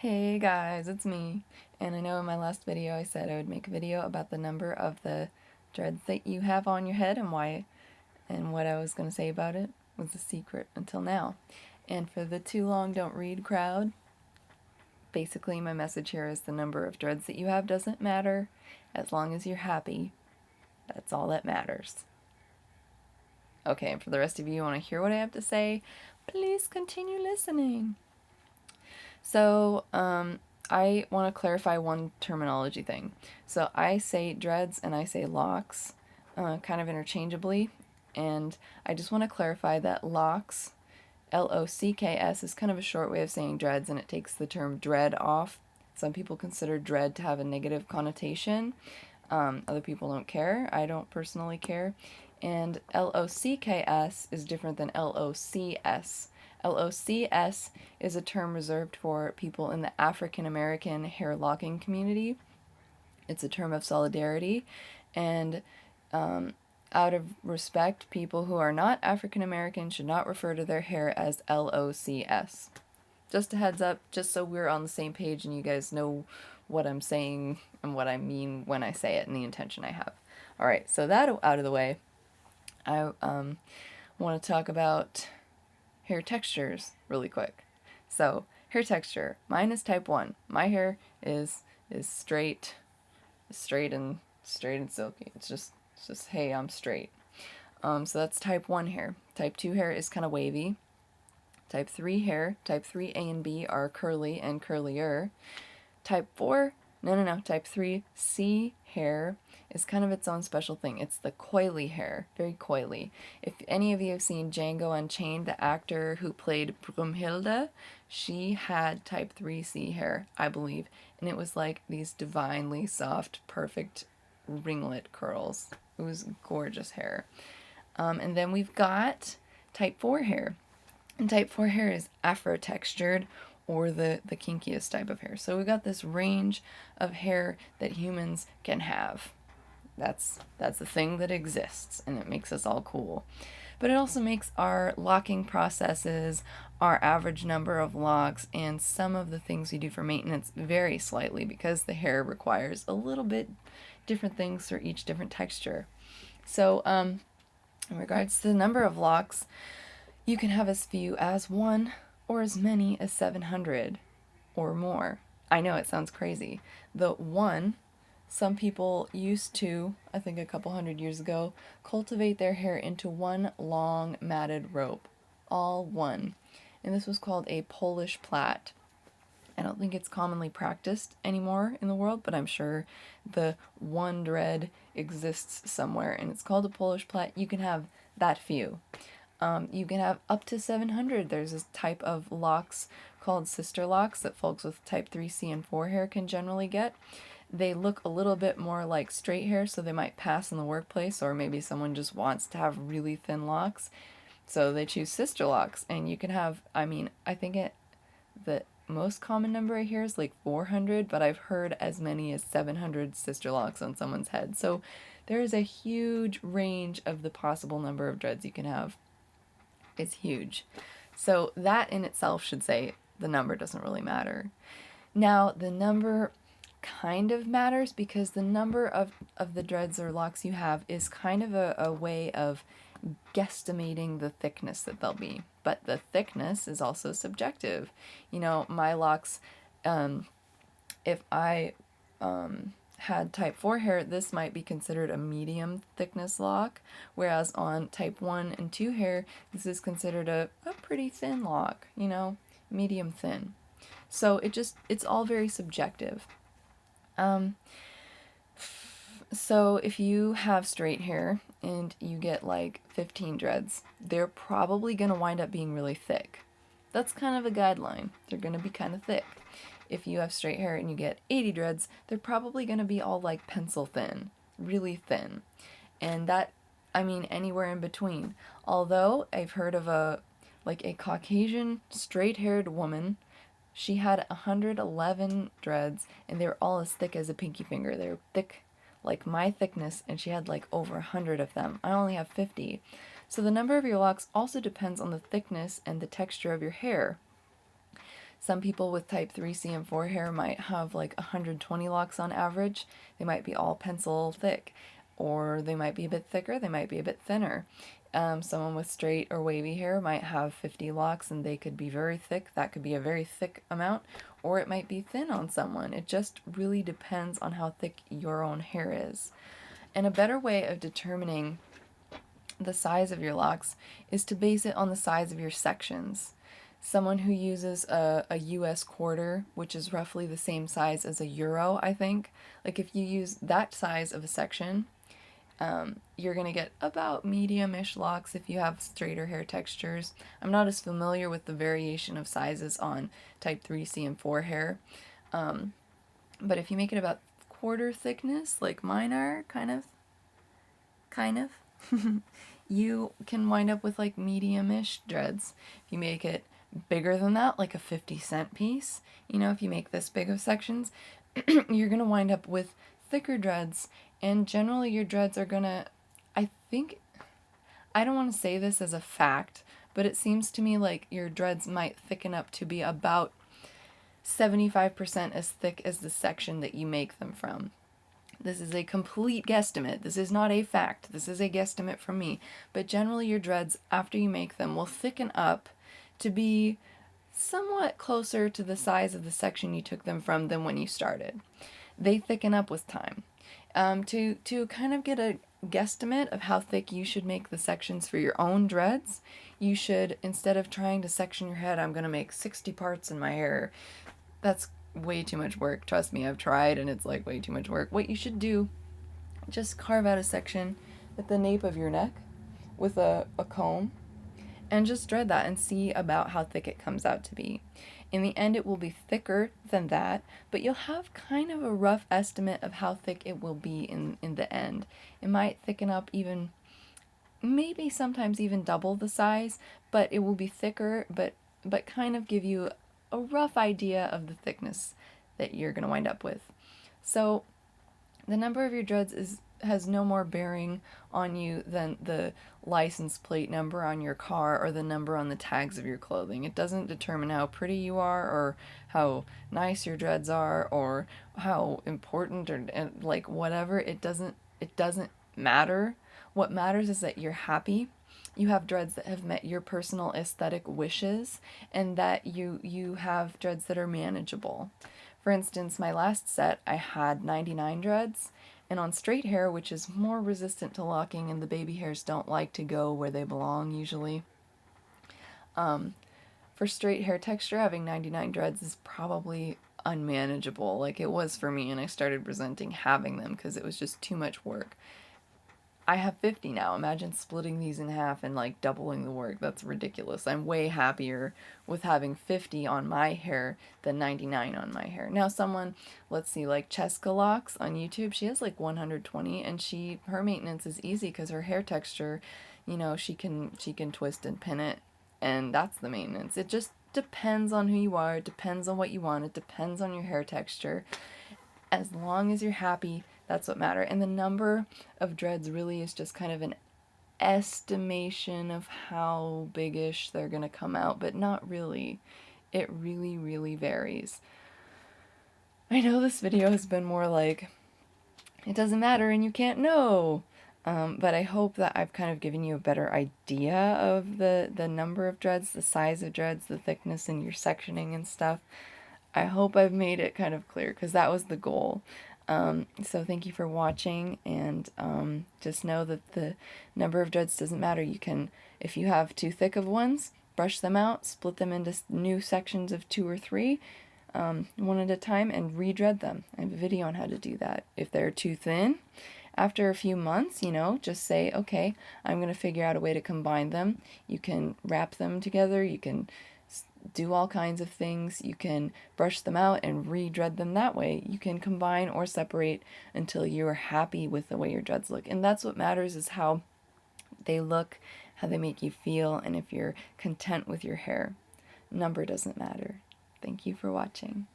Hey guys, it's me. And I know in my last video I said I would make a video about the number of the dreads that you have on your head and why, and what I was going to say about it was a secret until now. And for the too long don't read crowd, basically my message here is the number of dreads that you have doesn't matter as long as you're happy. That's all that matters. Okay, and for the rest of you who want to hear what I have to say, please continue listening. So, I want to clarify one terminology thing. So I say dreads and I say locks kind of interchangeably, and I just want to clarify that locks, Locks, is kind of a short way of saying dreads, and it takes the term dread off. Some people consider dread to have a negative connotation. Other people don't care. I don't personally care. And Locks is different than LOCS. LOCS is a term reserved for people in the African American hair locking community. It's a term of solidarity, and out of respect, people who are not African American should not refer to their hair as LOCS. Just a heads up, just so we're on the same page and you guys know what I'm saying and what I mean when I say it and the intention I have. Alright, so that out of the way, I want to talk about hair textures really quick. So, hair texture. Mine is type 1. My hair is straight and silky. It's just hey, I'm straight. So that's type 1 hair. Type 2 hair is kind of wavy. Type 3 hair, type 3 A and B are curly and curlier. Type 4, no, type 3C hair is kind of its own special thing. It's the coily hair, very coily. If any of you have seen Django Unchained, the actor who played Brumhilde, she had type 3C hair, I believe, and it was like these divinely soft, perfect ringlet curls. It was gorgeous hair. And then we've got type 4 hair. And type 4 hair is afro-textured, or the kinkiest type of hair. So we've got this range of hair that humans can have. That's the thing that exists, and it makes us all cool. But it also makes our locking processes, our average number of locks, and some of the things we do for maintenance vary slightly because the hair requires a little bit different things for each different texture. So, in regards to the number of locks, you can have as few as 1 or as many as 700 or more. I know it sounds crazy. The 1, some people used to, I think a couple hundred years ago, cultivate their hair into one long matted rope. All one. And this was called a Polish plait. I don't think it's commonly practiced anymore in the world, but I'm sure the one dread exists somewhere, and it's called a Polish plait. You can have that few. You can have up to 700. There's this type of locks called sister locks that folks with type 3C and 4 hair can generally get. They look a little bit more like straight hair, so they might pass in the workplace, or maybe someone just wants to have really thin locks. So they choose sister locks, and you can have, I think the most common number I hear is like 400, but I've heard as many as 700 sister locks on someone's head. So there is a huge range of the possible number of dreads you can have. It's huge. So that in itself should say the number doesn't really matter. Now, the number kind of matters because the number of the dreads or locks you have is kind of a way of guesstimating the thickness that they'll be. But the thickness is also subjective. You know, my locks, if I had type 4 hair, this might be considered a medium thickness lock, whereas on type 1 and 2 hair, this is considered a pretty thin lock, you know, medium thin. So it's all very subjective. So if you have straight hair and you get like 15 dreads, they're probably going to wind up being really thick. That's kind of a guideline. They're going to be kind of thick. If you have straight hair and you get 80 dreads, they're probably going to be all like pencil thin, really thin. And that, anywhere in between. Although I've heard of a Caucasian straight-haired woman. She had 111 dreads, and they were all as thick as a pinky finger. They were thick like my thickness, and she had like over 100 of them. I only have 50. So the number of your locks also depends on the thickness and the texture of your hair. Some people with type 3 CM4 hair might have like 120 locks on average. They might be all pencil thick, or they might be a bit thicker, they might be a bit thinner. Someone with straight or wavy hair might have 50 locks and they could be very thick. That could be a very thick amount, or it might be thin on someone. It just really depends on how thick your own hair is. And a better way of determining the size of your locks is to base it on the size of your sections. Someone who uses a US quarter, which is roughly the same size as a euro, I think, like if you use that size of a section, you're going to get about medium-ish locks if you have straighter hair textures. I'm not as familiar with the variation of sizes on type 3 CM4 hair, but if you make it about quarter thickness, like mine are, kind of, you can wind up with like medium-ish dreads. If you make it bigger than that, like a 50-cent piece, you know, if you make this big of sections, you're going to wind up with thicker dreads, and generally your dreads are going to, I don't want to say this as a fact, but it seems to me like your dreads might thicken up to be about 75% as thick as the section that you make them from. This is a complete guesstimate. This is not a fact. This is a guesstimate from me. But generally your dreads, after you make them, will thicken up to be somewhat closer to the size of the section you took them from than when you started. They thicken up with time. To kind of get a guesstimate of how thick you should make the sections for your own dreads, you should, instead of trying to section your head, I'm going to make 60 parts in my hair. That's way too much work. Trust me, I've tried and it's like way too much work. What you should do, just carve out a section at the nape of your neck with a comb and just dread that and see about how thick it comes out to be. In the end, it will be thicker than that, but you'll have kind of a rough estimate of how thick it will be in the end. It might thicken up even, maybe sometimes even double the size, but it will be thicker, but kind of give you a rough idea of the thickness that you're going to wind up with. So the number of your dreads has no more bearing on you than the license plate number on your car or the number on the tags of your clothing. It doesn't determine how pretty you are or how nice your dreads are or how important or like whatever. It doesn't matter. What matters is that you're happy. You have dreads that have met your personal aesthetic wishes, and that you have dreads that are manageable. For instance, my last set, I had 99 dreads, and on straight hair, which is more resistant to locking and the baby hairs don't like to go where they belong usually, for straight hair texture, having 99 dreads is probably unmanageable, like it was for me, and I started resenting having them because it was just too much work. I have 50 now. Imagine splitting these in half and like doubling the work. That's ridiculous. I'm way happier with having 50 on my hair than 99 on my hair. Now someone, let's see, like Cheska Locks on YouTube, she has like 120, and her maintenance is easy because her hair texture, you know, she can twist and pin it, and that's the maintenance. It just depends on who you are. It depends on what you want. It depends on your hair texture. As long as you're happy, that's what matters. And the number of dreads really is just kind of an estimation of how big-ish they're going to come out, but not really. It really, really varies. I know this video has been more like, it doesn't matter and you can't know. But I hope that I've kind of given you a better idea of the number of dreads, the size of dreads, the thickness, and your sectioning and stuff. I hope I've made it kind of clear, because that was the goal. So thank you for watching, and just know that the number of dreads doesn't matter. You can, if you have too thick of ones, brush them out, split them into new sections of 2 or 3, one at a time, and re-dread them. I have a video on how to do that. If they're too thin, after a few months, you know, just say, okay, I'm going to figure out a way to combine them. You can wrap them together, you can do all kinds of things. You can brush them out and re-dread them that way. You can combine or separate until you're happy with the way your dreads look. And that's what matters, is how they look, how they make you feel, and if you're content with your hair. Number doesn't matter. Thank you for watching.